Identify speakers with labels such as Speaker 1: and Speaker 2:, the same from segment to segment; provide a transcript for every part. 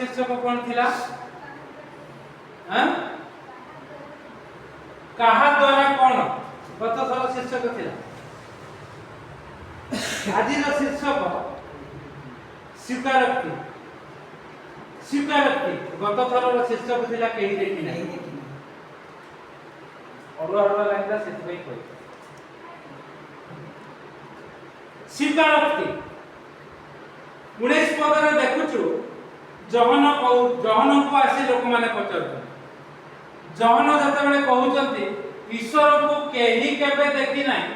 Speaker 1: शीर्षक कौन थिला कहा द्वारा कौन गत थर शीर्षक थिला आज शीर्षक स्वीकारोक्ति स्वीकारोक्ति गत थर शीर्षक थिला केही देखि नहीं अरुआ लागला सेति कोइ स्वीकारोक्ति 19 पदरे देखुछु जहन को आसी लोक माने पचर जहन जते बेले कहउचंती ईश्वर को केही केबे देखि नाही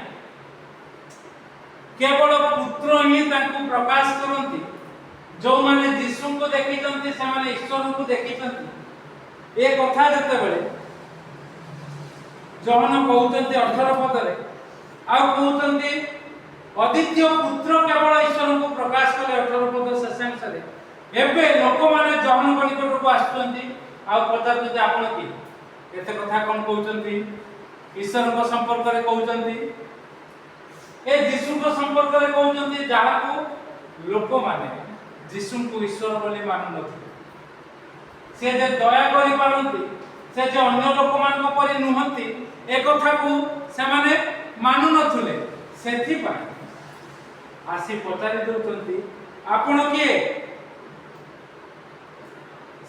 Speaker 1: केवल पुत्र ही तांको प्रकाश करंती जो माने यीशु को देखिचंती से माने ईश्वर को देखिचंती ए कथा जते बेले जहन कहउचंती 18 पदरे आ कहउचंती अद्वितीय पुत्र केवल ईश्वर को प्रकाश कले 18 पद शेषांश रे एबे लोक माने जहन निकट को आछुंती आ पचारते आपण की एते कथा कोन कहउचंती ईश्वर को संपर्क रे कहउचंती ए यीशु को संपर्क रे कहउचंती जहा को लोक माने यीशु को ईश्वर बोली मानु नथि से जे दया करि पारंती से जे अन्य लोक मान को परि नुहंती ए कथा को से माने मानु नथुले सेथि पा आसी पचारि दउचंती आपण किए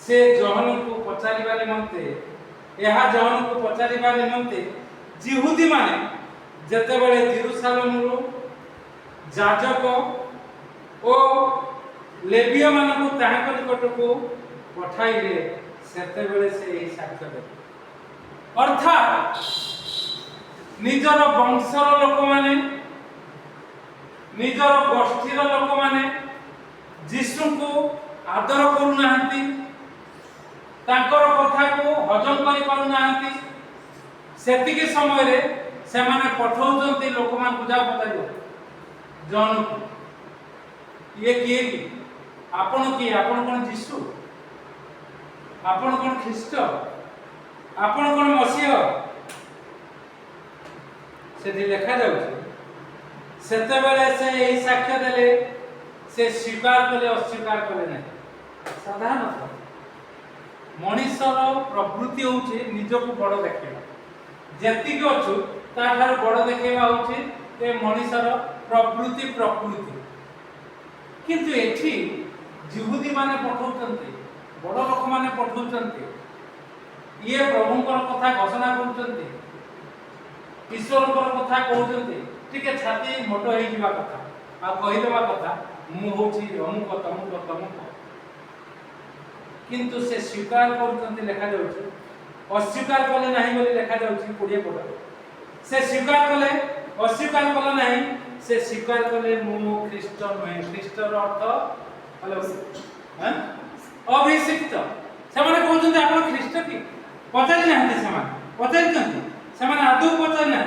Speaker 1: से जहन को पचारिबा निमंते एहा जहन को पचारिबा निमंते जिहुदी माने जते बेले जेरूशलेम रु याजक ओ लेविय मान को ताहाक निकट को पठाइले सेते बेले से एही साक्ष्य दे अर्थात निजर वंशर लोक माने निजर गोष्ठीर लोक माने यीशु को आदर करू नाहंती तांकर कथा को हजम करि पारु नाहंती सेतिके समय रे से माने पठौचंती लोक मान पूजा पताइबो जन को ये किए की आपण कोन यीशु आपण कोन ख्रीष्ट आपण कोन मसीह सेति लिखा जाउछ सेते बेले से एही साक्ष्य देले से स्वीकार कले अस्वीकार कले नहीं साधारण मनुष्यर प्रवृत्ति होउछि निजको बड़ देखिबा जेति के अछु ता थार बड़ देखिबा होउछि ए मनुष्यर प्रवृत्ति किंतु एठी जिहुदी माने पठौचंती बड़ लोक माने पठौचंती ये प्रभुंकर कथा घोषणा करूचंती ईश्वरकर कथा कहउचंती ठीक है छाती मोटो हे जीवा कथा आ कहि देबा कथा मु होछि अमुक तमुक किंतु से स्वीकार करूचंती लिखा जाउछि अस्वीकार कले नाही बोली लिखा जाउछि 20 पद से स्वीकार कले अस्वीकार कले नाही से स्वीकार कले मु ख्रीष्ट नहे ख्रीष्टर अर्थ हेलो हैं अभिषिक्त से माने कहउचंती आपण ख्रीष्ट की पचारि नाहंती से माने आदौ पचारि ना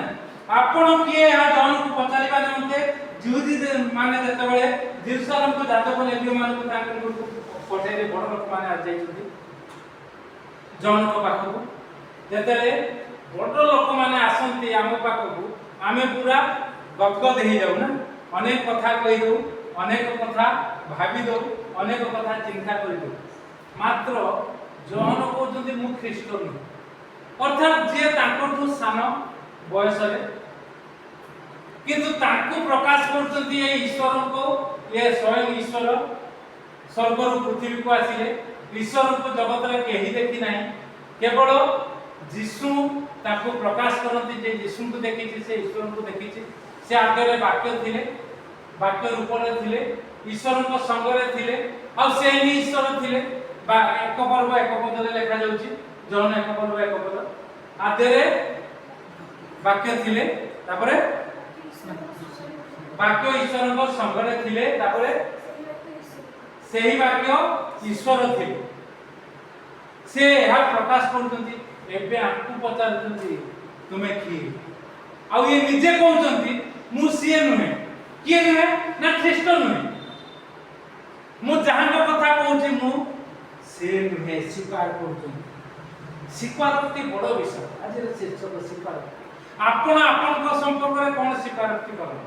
Speaker 1: आपण किए आ जन को पचारिबा निमंते जिहुदी माने जते बेले जेरूशलेम को जातक लेवियो मान को तांकर को पठाइले बड़ लोक माने आ जाइछथि जन को पाखो जते बड़ लोक माने आसंती हम पाखो आमे पूरा गदगद हे जाउ ना अनेक कथा कहि दउ अनेक कथा भाबी दउ अनेक कथा चिंता करि दउ मात्र जन को जदि मु ख्रीष्ट न अर्थात जे तांकठु सान बयस रे किंतु तांको प्रकाश करचंती ए ईश्वर को ये स्वयं ईश्वर स्वर्ग रु पृथ्वी को आसीले ईश्वर को जगत रे केही देखि नाही केवल यीशु ताको प्रकाश करंती जे यीशु को देखिछि से ईश्वर को देखिछि से आगे वाक्य थिले वाक्य रूप रे थिले ईश्वर को संग रे थिले आ से ही ईश्वर थिले एक पर्व एक पद रे लिखा जाउछि जहन एक पर्व एक पद आदे रे वाक्य थिले तापरे वाक्य ईश्वर को संगरे थिले तापरे सेही वाक्य ईश्वर थिले से यह प्रकाश करउचंती एबे आकु पचारउचंती तुमे की आ ये निजे कहउचंती मु सिए नुहे किए नुहे ना ख्रीष्ट नुहे मु जहां को कथा कहउची मु से नुहे स्वीकार करउचंती स्वीकारोक्ति बड़ विषय आज शीर्षक स्वीकारोक्ति आपण को संपर्क रे कोन स्वीकारोक्ति कर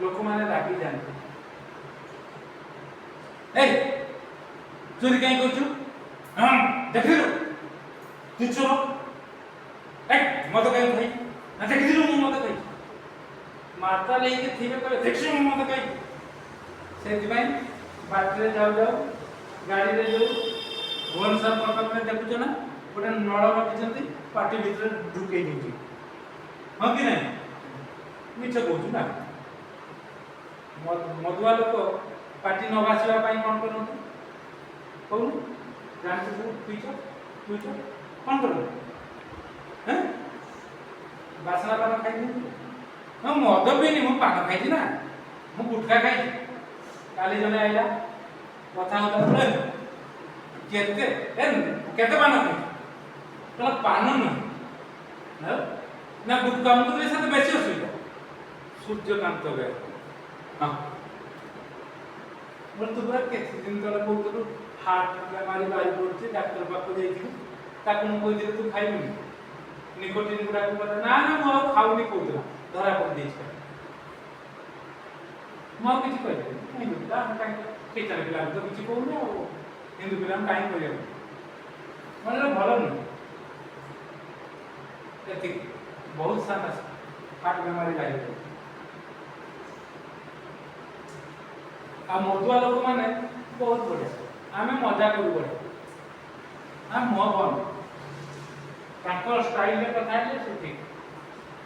Speaker 1: लोक माने रागी जानते ए चोरी कहीं करछु हम देखिलु तू चोर ए मत कहीं भाई ना देखिलु मु मत कहीं माता लेके थिबे करे देखछु मु मत कहीं से दिबाई बाटरे जाऊ जाऊ गाड़ी रे जो भुवनेश्वर कटक में देखुछ ना गोटे नळ रखिछंती पार्टी भीतर ढुकेई देउची हां कि नहीं मिछ कहू ना मधुआ लोक पार्टी न बासिबा पई कोन करनते कहू जानते तू पीछ कोन करन हैं बासना पान खाइ हम मद पीनी मु पान खाइ ना मु गुटखा खाइ काली जने आइला कथा होता केते केते पान खाइ तो पान न ना गुटखा हम तो साथ बेसी असुविधा सूर्यकांत गए हां मोर तो पूरा केते दिन तले बोलतो हार्ट बेमारी बारी पड़ছে डॉक्टर पाको जाइथिलु ताको मु कहि दिले तू खाइबि निकोटिन गुडा को बोला ना ना मो खाउनी कहतला धरा पड़ देछ मो किछि कहले नहीं बुझला हम काई केचर पिला तो किछि कहू ना हिंदू पिला हम काई कहले मतलब भलो नहीं एति बहुत सारा हार्ट बेमारी लागि आ मधुआ लोक माने बहुत बढ़िया आमे मजा करू बढ़िया हम मो बन ताको स्टाइल में कथा है से ठीक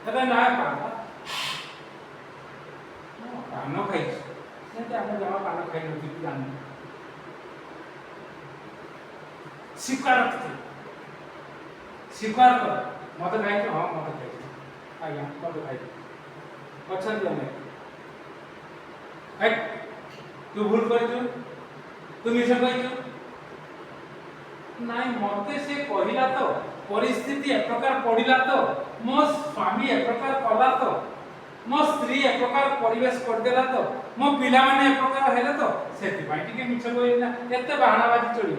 Speaker 1: तबे ना पाता पान खाइ से हम जमा पान खाइ न थी जान स्वीकार कर मत खाइ हां मत खाइ आया मत खाइ अच्छा दिया ए तू भूल करछु तू मिछ कहछु नाइ मते से कहिला तो परिस्थिति एक प्रकार पड़िला तो मो स्वामी एक प्रकार कला तो मो स्त्री एक प्रकार परिवेश कर देला तो मो पिला माने एक प्रकार हेले तो सेति भाई टिके मिछ कहइना एते बहानाबाजी चली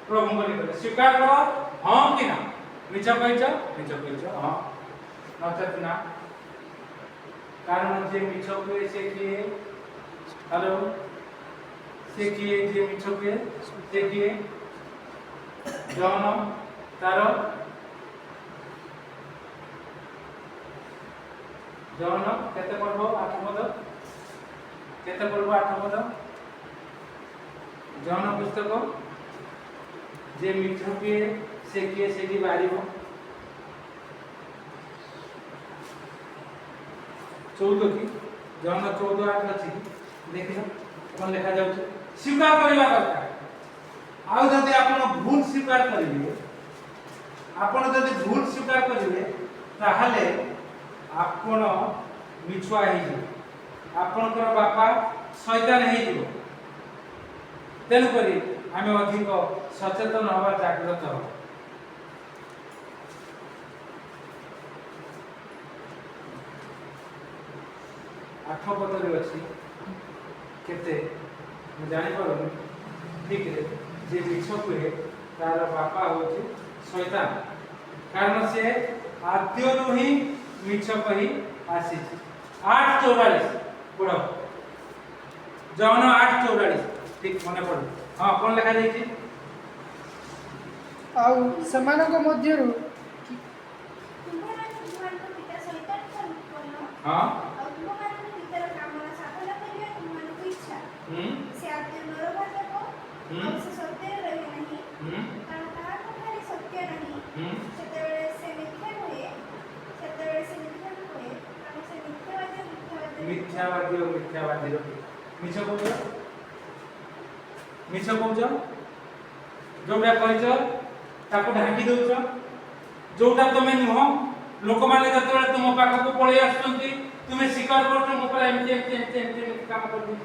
Speaker 1: प्रभु बोली करे स्वीकार करो हां कि ना मिछ कहइछ हां नचत ना कारण जे मिछ कहे से किए हेलो से किए जे मिछ कहे से किए जौन तार जौन केते पढ़बो 8 पद केते पढ़बो 8 पद जौन पुस्तक जे मिछ किए से की बारिबो 14 की जौन 14 8 अछि देखिलो कोन लिखा जाउछ स्वीकार करबा दरकार आउ जदि आपण भूल स्वीकार करिवे आपण जदि भूल स्वीकार करिवे ताहाले आपण मिछुआ हे जे आपणकर बापा शैतान हे जे तेन करी आमे अधिक सचेतन हवा जागृत हो आठ पदरे अछि केते म जानि पारो ठीक है जे मिछ कहे तार बापा होचे शैतान कारण से आद्यनु ही मिछ कही आसी 8:44 पढ़ो जौन 8:44 ठीक मने पड़ हां कोन लिखा जाई छी
Speaker 2: आउ समानक मध्यरु
Speaker 1: हां
Speaker 3: से आते नरभात को से सत्य रहे नहीं कारण ताहा कथारे सत्य नहीं सेतेबेले से मिथ्या होए सेतेबेले से मिथ्या होए कारण से
Speaker 1: मिथ्यावादी मिछ कहूछ जोटा कहछ ताको ढाकी दउछ जोटा तमे नुह लोक माने जतबेले तुम पाख को पळे आछंती तुमे स्वीकार करछ मो पर एमते काम कर दी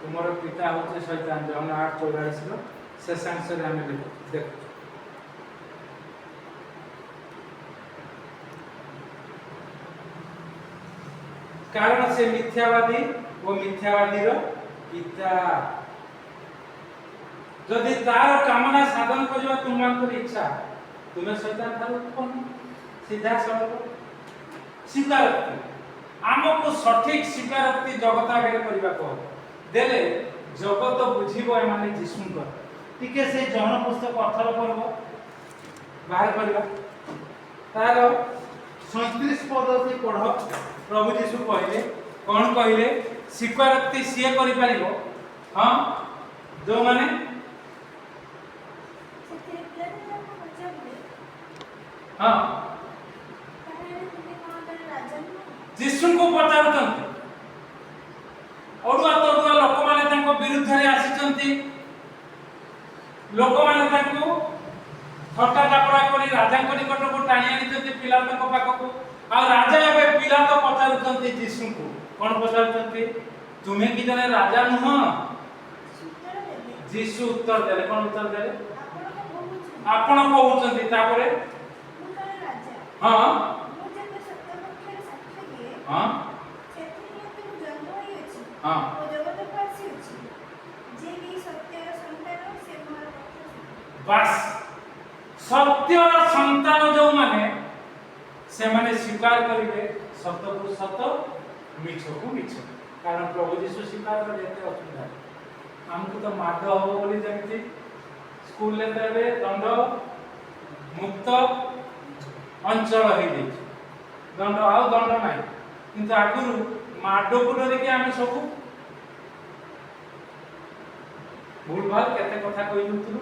Speaker 1: तुम्हारे पिता होते शैतान जौन 8:44 रो शेषांश रे हम देख कारण से मिथ्यावादी वो मिथ्यावादी रो पिता जदि तार कामना साधन करबा तुमकर इच्छा तुम्हें शैतान थारो कोन सीधा सड़क स्वीकार ଆମକୁ ସଠିକ ସ୍ୱୀକାରୋକ୍ତି ଜଗତ ଆଗରେ କରିବାକୁ ହବ ଦେଲେ ଜଗତ ବୁଝିବ ଏମାନେ ଯୀଶୁଙ୍କର। ଟିକେ ସେ ଜହନ ପୁସ୍ତକ 18 ପର୍ବ ବାହାର କରିବା ତାର 37 ପଦ ପଢ। ପ୍ରଭୁ ଯୀଶୁ କହିଲେ କଣ କହିଲେ? ସ୍ୱୀକାରୋକ୍ତି ସିଏ କରିପାରିବ ହଁ ଯୋଉମାନେ
Speaker 3: ସେଥିରେ ପିଲାଟି ତାଙ୍କୁ ପଚାରିଲେ,
Speaker 1: ହଁ
Speaker 3: ତାହେଲେ ତୁମେ କଣ ଜଣେ ରାଜା ନୁହଁ?
Speaker 1: ଯୀଶୁଙ୍କୁ ପଚାରୁଛନ୍ତି। ଅଡୁଆ ତଡୁଆ ଲୋକମାନେ ତାଙ୍କ ବିରୁଦ୍ଧରେ ଆସିଛନ୍ତି। ଲୋକମାନେ ତାଙ୍କୁ ଥଟ୍ଟା ଟାପରା କରି ରାଜାଙ୍କ ନିକଟକୁ ଟାଣି ଆଣିଛନ୍ତି ପିଲାଙ୍କ ପାଖକୁ। ଆଉ ରାଜା ଏବେ ପିଲାତ ପଚାରୁଛନ୍ତି ଯୀଶୁଙ୍କୁ କଣ ପଚାରୁଛନ୍ତି? ତୁମେ କି ଜଣେ ରାଜା ନୁହଁ?
Speaker 3: ଉତ୍ତର ଦେଲେ,
Speaker 1: ଯୀଶୁ ଉତ୍ତର ଦେଲେ କଣ ଉତ୍ତର ଦେଲେ?
Speaker 3: ଆପଣ
Speaker 1: ଆପଣ
Speaker 3: କହୁଛନ୍ତି,
Speaker 1: କହୁଛନ୍ତି ତାପରେ
Speaker 3: ମୁଁ ଜଣେ ରାଜା।
Speaker 1: ହଁ
Speaker 3: ମୁଁ ଯେବେ ସତ୍ୟ ପକ୍ଷରେ ସାକ୍ଷ୍ୟ ଦିଏ,
Speaker 1: ହଁ
Speaker 3: ସେଥିନିମନ୍ତେ ମୁଁ ଜନ୍ମ ହୋଇଅଛି
Speaker 1: ହଁ
Speaker 3: ଓ ଜଗତକୁ ଆସିଅଛି। ଯିଏ କି ସତ୍ୟର ସନ୍ତାନ, ସେ ମୋର କଥା ଶୁଣେ।
Speaker 1: ବାସ୍ ସତ୍ୟର ସନ୍ତାନ ଯୋଉମାନେ ସେମାନେ ସ୍ୱୀକାର କରିବେ ସତକୁ ସତ ମିଛକୁ ମିଛ। କାରଣ ପ୍ରଭୁ ଯୀଶୁ ସ୍ୱୀକାର କଲେ ଏତେ ଅସୁବିଧା ଆମକୁ ତ ମାଡ଼ ହବ ବୋଲି ଯେମିତି ସ୍କୁଲରେ ତ ଏବେ ଦଣ୍ଡ ମୁକ୍ତ ଅଞ୍ଚଳ ହେଇଯାଇଛି। ଦଣ୍ଡ ଆଉ ଦଣ୍ଡ ନାହିଁ କିନ୍ତୁ ଆଗରୁ ମାଡ଼କୁ ଡରିକି ଆମେ ସବୁ ଭୁଲ ଭାଲ କେତେ କଥା କହିଦେଉଥିଲୁ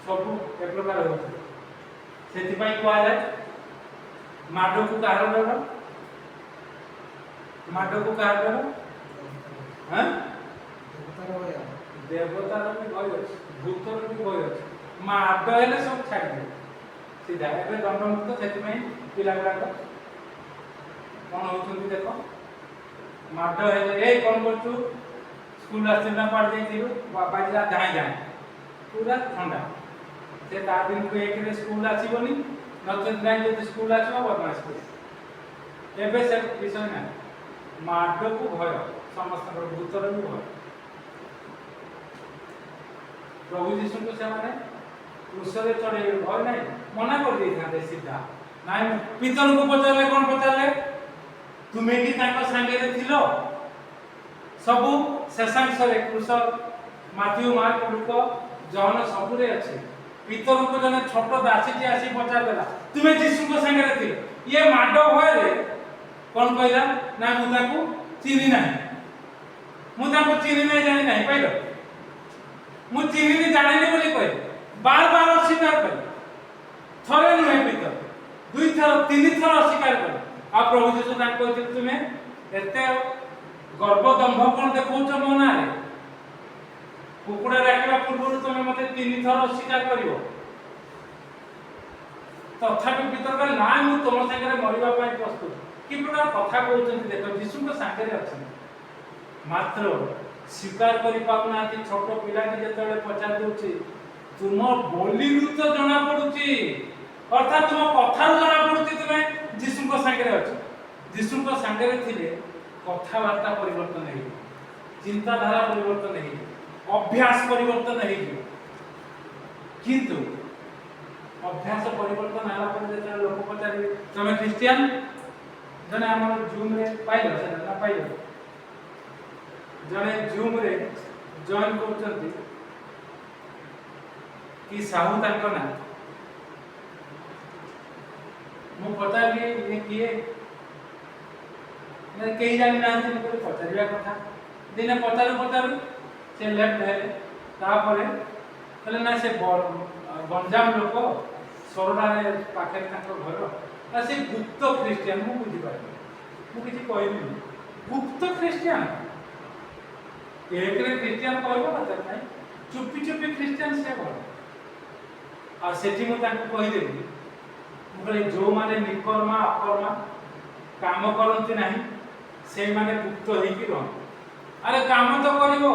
Speaker 1: ସବୁ ଏ ପ୍ରକାର ହେଉଥିଲୁ। ସେଥିପାଇଁ କୁହାଯାଏ ମାଡ଼କୁ କାହାର ଡର? ମାଡ଼କୁ କାହାର ଡର? ହଁ ଦେବତାର ବି ଭୟ ଅଛି, ଭୂତର ବି ଭୟ ଅଛି। ମାଡ଼ ହେଲେ ସବୁ ଛାଡ଼ିବେ ସିଧା। ଏବେ ଦଣ୍ଡମୁକ୍ତ ସେଥିପାଇଁ ପିଲାଗୁଡ଼ାକ କଣ ହଉଛନ୍ତି ଦେଖ। ମାଡ଼ ହେଲେ ଏ କଣ କରୁଛୁ ସ୍କୁଲ ଆସିଛୁ ନା କୁଆଡ଼େ ଯାଇଥିଲୁ ବାପା ଯିଲା ଧାଇଁ ଧାଇଁ ପୁରା ଥଣ୍ଡା। ସେ ତା ଦିନକୁ ଏକରେ ସ୍କୁଲ ଆସିବନି ନଚେତ ନାହିଁ ଯଦି ସ୍କୁଲ ଆସିବ ବଦମାସ କରିବ। ଏବେ ସେ ବିଷୟ ନାହିଁ। ମାଡ଼କୁ ଭୟ ସମସ୍ତଙ୍କର, ଭୂତର ବି ଭୟ। ପ୍ରଭୁ ଯୀଶୁଙ୍କୁ ସେମାନେ କ୍ରୁଶରେ ଚଢ଼େଇବେ ଭୟ ନାହିଁ, ମନା କରିଦେଇଥାନ୍ତେ ସିଧା। ନାଇଁ ପିତରଙ୍କୁ ପଚାରିଲେ କଣ ପଚାରିଲେ? ତୁମେ କି ତାଙ୍କ ସାଙ୍ଗରେ ଥିଲ? ସବୁ ଶେଷାଂଶରେ କ୍ରୁଶ ମାଥିଉ ମାର୍କ ଲୁକ ଜହନ ସବୁରେ ଅଛି। ପିତରଙ୍କୁ ଜଣେ ଛୋଟ ଦାସୀଟି ଆସି ପଚାରିଦେଲା ତୁମେ ଯୀଶୁଙ୍କ ସାଙ୍ଗରେ ଥିଲ? ଇଏ ମାଡ଼ ଭୟରେ କଣ କହିଲା? ନା ମୁଁ ତାଙ୍କୁ ଚିହ୍ନି ନାହିଁ, ମୁଁ ତାଙ୍କୁ ଚିହ୍ନି ନାହିଁ ଜାଣି ନାହିଁ। ପାଇଲ? ମୁଁ ଚିହ୍ନିନି ଜାଣିନି ବୋଲି କହିଲେ ବାର ବାର ଅସ୍ୱୀକାର କଲେ। ଥରେ ନୁହେଁ ପିତର, 2 ଥର 3 ଥର ଅସ୍ୱୀକାର କଲେ। ଆଉ ପ୍ରଭୁ ଯୀଶୁ ତାଙ୍କୁ କହିଥିଲେ ତୁମେ ଏତେ ଗର୍ବ ଦମ୍ଭ କଣ ଦେଖଉଛ ମୋ ନାଁରେ? କୁକୁଡ଼ା ଡାକିବା ପୂର୍ବରୁ ତୁମେ ମତେ 3 ଥର ଅସ୍ୱୀକାର କରିବ। ତଥାପି ପିତର କହିଲେ ନା ମୁଁ ତୁମ ସାଙ୍ଗରେ ମରିବା ପାଇଁ ପ୍ରସ୍ତୁତ। କି ପ୍ରକାର କଥା କହୁଛନ୍ତି ଦେଖ, ଯୀଶୁଙ୍କ ସାଙ୍ଗରେ ଅଛନ୍ତି ମାତ୍ର ସ୍ୱୀକାର କରିପାରୁନାହାନ୍ତି। ଛୋଟ ପିଲାଟି ଯେତେବେଳେ ପଚାରି ଦଉଛି ତୁମ ବୋଲିରୁ ତ ଜଣା ପଡୁଛି, ଅର୍ଥାତ୍ ତୁମ କଥାରୁ ଜଣା ପଡୁଛି ତୁମେ ଯୀଶୁଙ୍କ ସାଙ୍ଗରେ ଅଛ। ଯୀଶୁଙ୍କ ସାଙ୍ଗରେ ଥିଲେ କଥାବାର୍ତ୍ତା ପରିବର୍ତ୍ତନ ହେଇଯିବ, ଚିନ୍ତାଧାରା ପରିବର୍ତ୍ତନ ହେଇଯିବ, ଅଭ୍ୟାସ ପରିବର୍ତ୍ତନ ହେଇଯିବ। କିନ୍ତୁ ଅଭ୍ୟାସ ପରିବର୍ତ୍ତନ ହେଲା ପରେ ଯେତେବେଳେ ଲୋକ ପଚାରିବେ ତମେ ଖ୍ରୀଷ୍ଟିଆନ, ଜଣେ ଆମର ଜୁମ୍ରେ ପାଇଲ ନା ପାଇଲ, ଜଣେ ଜୁମ୍ରେ ଜଏନ୍ କରୁଛନ୍ତି କି ସାହୁ ତାଙ୍କ ନାଁ। ମୁଁ ପଚାରିଲି ଇଏ କିଏ? କେହି ଜାଣିନାହାନ୍ତି। ମୁଁ କହିଲି ପଚାରିବା କଥା। ଦିନେ ପଚାରୁ ପଚାରୁ ସେ ଲେଫ୍ଟ ହେଲେ, ତାପରେ କହିଲେ ନା ସେ ଗଞ୍ଜାମ ଲୋକ, ସୋରଡ଼ାରେ ପାଖରେ ତାଙ୍କ ଘର, ନା ସେ ଗୁପ୍ତ ଖ୍ରୀଷ୍ଟିଆନ। ମୁଁ ବୁଝିପାରିଲି, ମୁଁ କିଛି କହିଲିନି। ଗୁପ୍ତ ଖ୍ରୀଷ୍ଟିଆନ, ଏକରେ ଖ୍ରୀଷ୍ଟିଆନ କହିବ କଥା ନାହିଁ, ଚୁପି ଚୁପି ଖ୍ରୀଷ୍ଟିଆନ ସେ ଭଲ। ଆଉ ସେଠି ମୁଁ ତାଙ୍କୁ କହିଦେଲି, ମୁଁ କହିଲି ଯେଉଁମାନେ ନିକର୍ମା ଅକର୍ମା କାମ କରନ୍ତି ନାହିଁ ସେଇମାନେ ଗୁପ୍ତ ହେଇକି ରହନ୍ତି। ଆରେ କାମ ତ କରିବ,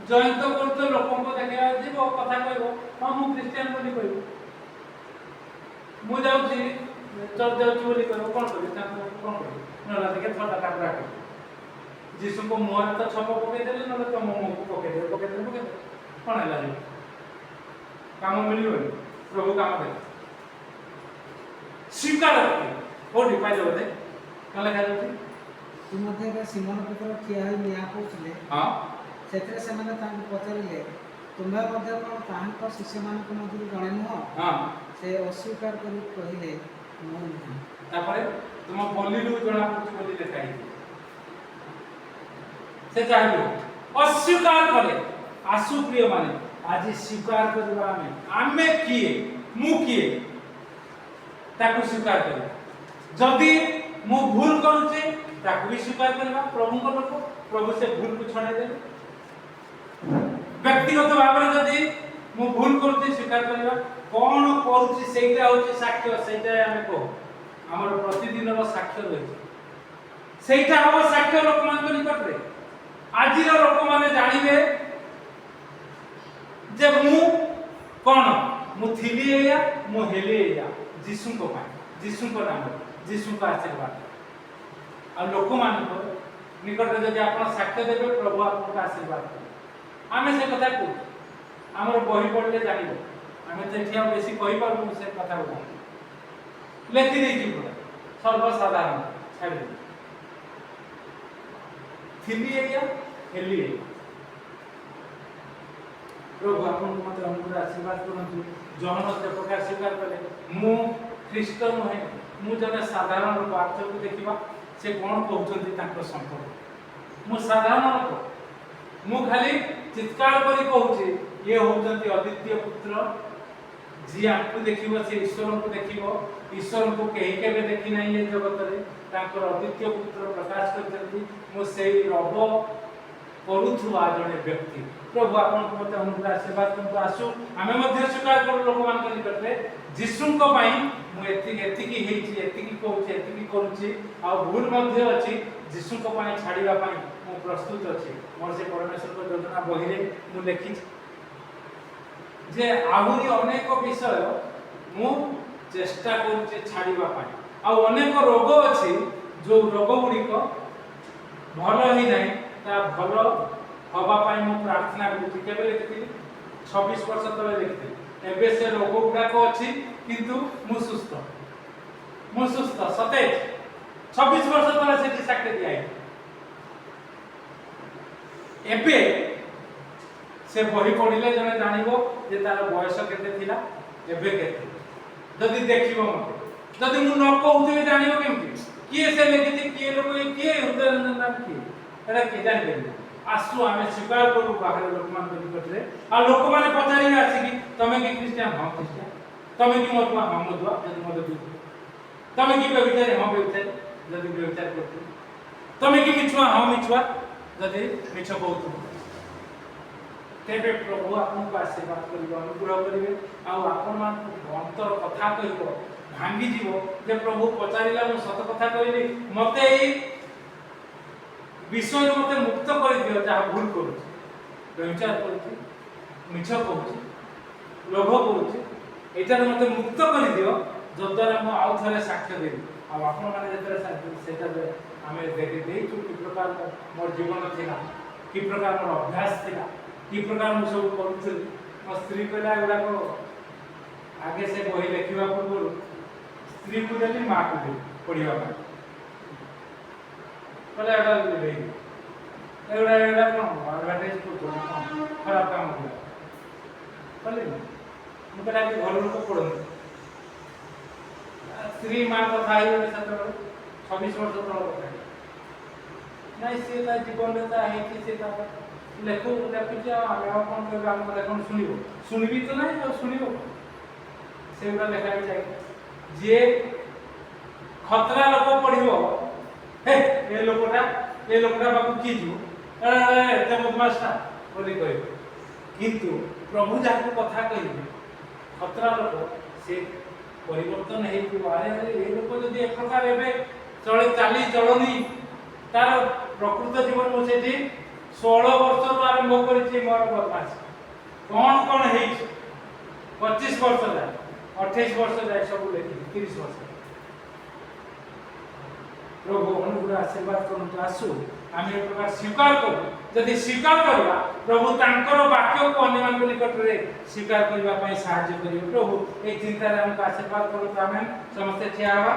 Speaker 1: ଜଏନ୍ ତ କରୁଛ, ଲୋକଙ୍କୁ ଦେଖିବା ଯିବ, କଥା କହିବ, ହଁ ମୁଁ ଖ୍ରୀଷ୍ଟିଆନ ବୋଲି କହିବ। ମୁଁ ଯାଉଛି ଚର୍ଚ୍ଚ ଯାଉଛି ବୋଲି କହିବ, କ'ଣ କରିବି? ତାଙ୍କୁ କ'ଣ କରିବି? ନହେଲେ ଟିକେ ଥଣ୍ଡା ଟାପରା କରିବି। ଯୀଶୁଙ୍କ ମୁହଁରେ ତ ଛପ ପକେଇଦେଲେ, ନହେଲେ ତମ ମୁହଁକୁ ପକେଇଦେଲେ, କ'ଣ ହେଲା? କାମ ମିଳିବନି, ପ୍ରଭୁ କାମ ଦେବେ। ସ୍ୱୀକାର କୋଉଠି ପାଇଲେ ବୋଧେ କ'ଣ ଲେଖାଯାଉଛି?
Speaker 4: ଇତିମଧ୍ୟରେ ସିମୋନ ପେତ୍ର ଠିଆ ହୋଇ ନିଆଁ ପୋଛିଲେ।
Speaker 1: ହଁ
Speaker 4: ସେଥିରେ ସେମାନେ ତାଙ୍କୁ ପଚାରିଲେ, ତୁମେ ମଧ୍ୟ କ'ଣ ତାହାଙ୍କ ଶିଷ୍ୟମାନଙ୍କ ମଧ୍ୟରୁ ଜଣେ ନୁହଁ?
Speaker 1: ହଁ
Speaker 4: ସେ ଅସ୍ୱୀକାର କରି କହିଲେ, ମୁଁ ନୁହେଁ।
Speaker 1: ତାପରେ ତୁମ ବଲିରୁ ଜଣା ପଡୁଛି ବୋଲି ଲେଖା ହେଇଛି। ସେ ଚାହିଁବେ ଅସ୍ୱୀକାର କଲେ। ଆସୁ ପ୍ରିୟ ମାନେ ଆଜି ସ୍ୱୀକାର କରିବା ଆମେ କିଏ, ମୁଁ କିଏ ତାକୁ ସ୍ୱୀକାର କରିବା। ଯଦି ମୁଁ ଭୁଲ କରୁଛି ତାକୁ ବି ସ୍ୱୀକାର କରିବା। ପ୍ରଭୁଙ୍କ ଲୋକ, ପ୍ରଭୁ ସେ ଭୁଲକୁ ଛଡ଼େଇ ଦେବେ। ବ୍ୟକ୍ତିଗତ ଭାବରେ ଯଦି ମୁଁ ଭୁଲ କରୁଛି ସ୍ୱୀକାର କରିବା, କ'ଣ କରୁଛି ସେଇଟା ହେଉଛି ସାକ୍ଷ୍ୟ। ସେଇଟା ଆମେ କହୁ ଆମର ପ୍ରତିଦିନର ସାକ୍ଷ୍ୟ ରହିଛି। ସେଇଟା ହବ ସାକ୍ଷ୍ୟ ଲୋକମାନଙ୍କ ନିକଟରେ। ଆଜିର ଲୋକମାନେ ଜାଣିବେ ଯେ ମୁଁ କ'ଣ, ମୁଁ ଥିଲି ଏଇଆ, ମୁଁ ହେଲି ଏଇଆ ଯୀଶୁଙ୍କ ପାଇଁ, ଯୀଶୁଙ୍କ ନାମରେ, ଯୀଶୁଙ୍କ ଆଶୀର୍ବାଦ। ଆଉ ଲୋକମାନଙ୍କ ନିକଟରେ ଯଦି ଆପଣ ସାକ୍ଷ୍ୟ ଦେବେ, ପ୍ରଭୁ ଆପଣଙ୍କୁ ଆଶୀର୍ବାଦ ଦେବେ। ଆମେ ସେ କଥା କହୁଛୁ, ଆମର ବହି ପଢ଼ିଲେ ଜାଣିବ। ଆମେ ତ ଏଠି ଆଉ ବେଶୀ କହିପାରୁନୁ ସେ କଥା ଗୁଡ଼ା, ଲେଖି ଦେଇଛୁ ପୁରା ସର୍ବସାଧାରଣ ଛାଡ଼ି ଥିଲି ଏଇଆ, ହେଲି ଏଇଆ। ପ୍ରଭୁ ଆପଣଙ୍କୁ ମୋତେ ଅନୁଗ୍ରହ ଆଶୀର୍ବାଦ କରନ୍ତୁ। ଜହନ ସେ ପ୍ରକାର ସ୍ୱୀକାର କଲେ, ମୁଁ ଖ୍ରୀଷ୍ଟ ନୁହେଁ, ମୁଁ ଜଣେ ସାଧାରଣ ଲୋକ। ଆର୍ଥକୁ ଦେଖିବା ସେ କ'ଣ କହୁଛନ୍ତି ତାଙ୍କ ସମ୍ପର୍କ। ମୁଁ ସାଧାରଣ ଲୋକ, ମୁଁ ଖାଲି ଚିତ୍କାର କରି କହୁଛି ଇଏ ହେଉଛନ୍ତି ଅଦ୍ୱିତୀୟ ପୁତ୍ର। ଯିଏ ଆଙ୍କୁ ଦେଖିବ ସେ ଈଶ୍ୱରଙ୍କୁ ଦେଖିବ। ଈଶ୍ୱରଙ୍କୁ କେହି କେବେ ଦେଖି ନାହିଁ ଏ ଜଗତରେ। ତାଙ୍କର ଅଦ୍ୱିତୀୟ ପୁତ୍ର ପ୍ରକାଶ କରିଛନ୍ତି। ମୁଁ ସେଇ ରବ କରୁଥିବା ଜଣେ ବ୍ୟକ୍ତି। ପ୍ରଭୁ ଆପଣଙ୍କୁ ମୋତେ ଅନୁଗ୍ରହ ଆଶୀର୍ବାଦ କରନ୍ତୁ। ଆସୁ ଆମେ ମଧ୍ୟ ସ୍ୱୀକାର କରୁ ଲୋକମାନଙ୍କ ନିକଟରେ, ଯୀଶୁଙ୍କ ପାଇଁ ମୁଁ ଏତିକି ହେଇଛି, ଏତିକି କହୁଛି, ଏତିକି କରୁଛି, ଆଉ ଭୁଲ ମଧ୍ୟ ଅଛି। ଯୀଶୁଙ୍କ ପାଇଁ ଛାଡ଼ିବା ପାଇଁ ମୁଁ ପ୍ରସ୍ତୁତ ଅଛି। ମୋର ସେ ପରମେଶ୍ୱରଙ୍କ ଯୋଜନା ବହିରେ ମୁଁ ଲେଖିଛି ଯେ ଆହୁରି ଅନେକ ବିଷୟ ମୁଁ ଚେଷ୍ଟା କରୁଛି ଛାଡ଼ିବା ପାଇଁ। ଆଉ ଅନେକ ରୋଗ ଅଛି, ଯେଉଁ ରୋଗ ଗୁଡ଼ିକ ଭଲ ହେଇନାହିଁ, ତା ଭଲ ହବା ପାଇଁ ମୁଁ ପ୍ରାର୍ଥନା କରୁଛି। କେବେ ଲେଖିଥିଲି? 26 ବର୍ଷ ତଳେ ଲେଖିଥିଲି। ଏବେ ସେ ରୋଗ ଗୁଡ଼ାକ ଅଛି, କିନ୍ତୁ ମୁଁ ସୁସ୍ଥ, ସତେଜ। 26 ବର୍ଷ ତଳେ ସେଠି ସାକ୍ଷ୍ୟ ଦିଆହେଇଛି। ଏବେ ସେ ବହି ପଢ଼ିଲେ ଜଣେ ଜାଣିବ ଯେ ତାର ବୟସ କେତେ ଥିଲା, ଏବେ କେତେ। ଯଦି ଦେଖିବ ମୋତେ, ଯଦି ମୁଁ ନ କହୁଥିବି ଜାଣିବ କେମିତି? କିଏ ସେ ଲେଖିଛି, କିଏ ଲୋକ, କିଏ ହୃଦୟରଞ୍ଜନ ନାମ, କିଏ ଏଟା କିଏ ଜାଣିପାରିବେ। ଆସୁ ଆମେ ସ୍ୱୀକାର କରୁ ବାହାର ଲୋକମାନଙ୍କ ନିକଟରେ। ଆଉ ଲୋକମାନେ ପଚାରିବେ ଆସିକି, ତମେ କି ଖ୍ରୀଷ୍ଟିଆନ? ହଁ ଖ୍ରୀଷ୍ଟିଆନ। ତମେ କି ମଧୁଆ? ହଁ ମଧୁଆ, ଯଦି ମଦ ପିଉଛ। ତମେ କି ବ୍ୟଭିଚାରୀ? ହଁ ବ୍ୟଭିଚାରୀ, ଯଦି ବ୍ୟଭିଚାର କରୁଥିବ। ତମେ କି ମିଛୁଆ? ହଁ ମିଛୁଆ, ଯଦି ମିଛ କହୁଥିବ। ତେବେ ପ୍ରଭୁ ଆପଣଙ୍କୁ ଆଶୀର୍ବାଦ କରିବେ, ଅନୁଗ୍ରହ କରିବେ। ଆଉ ଆପଣମାନଙ୍କୁ ଅନ୍ତର କଥା କହିବ, ଭାଙ୍ଗିଯିବ ଯେ ପ୍ରଭୁ ପଚାରିଲା, ମୁଁ ସତ କଥା କହିଲି, ମୋତେ ଏଇ ବିଷୟରୁ ମୋତେ ମୁକ୍ତ କରିଦିଅ। ଯାହା ଭୁଲ କରୁଛି, ବ୍ୟଭିଚାର କରୁଛି, ମିଛ କହୁଛି, ଲୋଭ କରୁଛି, ଏଇଟାରୁ ମୋତେ ମୁକ୍ତ କରିଦିଅ, ଯଦ୍ୱାରା ମୁଁ ଆଉ ଥରେ ସାକ୍ଷ୍ୟ ଦେବି। ଆଉ ଆପଣମାନେ ଯେତେବେଳେ ସେଇଟା ଆମେ ଦେଇଛୁ, କି ପ୍ରକାର ମୋର ଜୀବନ ଥିଲା, କି ପ୍ରକାର ମୋର ଅଭ୍ୟାସ ଥିଲା, କି ପ୍ରକାର ମୁଁ ସବୁ କରୁଥିଲି। ମୋ ସ୍ତ୍ରୀ କହିଲା ଏଗୁଡ଼ାକ ଆଗେ ସେ ବହି ଲେଖିବା ପୂର୍ବରୁ ସ୍ତ୍ରୀକୁ ଦେଲି, ମାଆକୁ ଦେଲି ପଢ଼ିବା ପାଇଁ। କହିଲେ ଏଗୁଡ଼ା କ'ଣ ଆଡ଼ଭାର୍ଟାଇଜ୍ କରୁଛନ୍ତି, ଖରାପ କାମ କଲା। କହିଲେ ମୁଁ କହିଲି ଆଗେ ଘର ଲୋକ ପଢ଼ନ୍ତୁ। ସ୍ତ୍ରୀ ମାଆ କଥା ହେଇଗଲେ ସେତେବେଳେ 26 ବର୍ଷ ତଳ କଥା। ନାଇଁ ସିଏ ତା ଜୀବନରେ ତା ହେଇଛି, ସେ ତା ଲେଖୁଛି। ଆଉ ଆମେ ଆଉ କ'ଣ କହିବା? ଆମ କଥା କ'ଣ ଶୁଣିବ? ଶୁଣିବି ତ ନାହିଁ, ଆଉ ଶୁଣିବ ସେଗୁଡ଼ା ଲେଖା ହେଇଯାଏ। ଯିଏ ଖତରା ଲୋକ ପଢ଼ିବ, ହେ ଏ ଲୋକଟା ପାଖକୁ କିଏ ଯିବ, ଏତେ ବଦମାସଟା ବୋଲି କହିବେ। କିନ୍ତୁ ପ୍ରଭୁ ଯାହାକୁ କଥା କହିବେ, ଖତରା ଲୋକ, ସେ ପରିବର୍ତ୍ତନ ହେଇଥିବ। ଆରେ ଏ ଲୋକ ଯଦି ଏ ପ୍ରକାର ଏବେ ଚାଲିଚଳନି, ତାର ପ୍ରକୃତ ଜୀବନ ମୁଁ ସେଠି 16 ବର୍ଷରୁ ଆରମ୍ଭ କରିଛି ମୋର ବଦମାସ। କ'ଣ ହେଇଛି 25 ବର୍ଷ ଯାଏ, 28 ବର୍ଷ ଯାଏ ସବୁ ଲେଖିଛି, 30 ବର୍ଷ। ପ୍ରଭୁ ଅନୁଗ୍ରହ ଆଶୀର୍ବାଦ କରନ୍ତୁ। ଆସୁ ଆମେ ଏ ପ୍ରକାର ସ୍ୱୀକାର କରୁ। ଯଦି ସ୍ୱୀକାର କରିବା, ପ୍ରଭୁ ତାଙ୍କର ବାକ୍ୟକୁ ଅନ୍ୟମାନଙ୍କ ନିକଟରେ ସ୍ୱୀକାର କରିବା ପାଇଁ ସାହାଯ୍ୟ କରିବେ। ପ୍ରଭୁ ଏଇ ଚିନ୍ତାରେ ଆମକୁ ଆଶୀର୍ବାଦ କରନ୍ତୁ। ଆମେ ସମସ୍ତେ ଠିଆ ହେବା।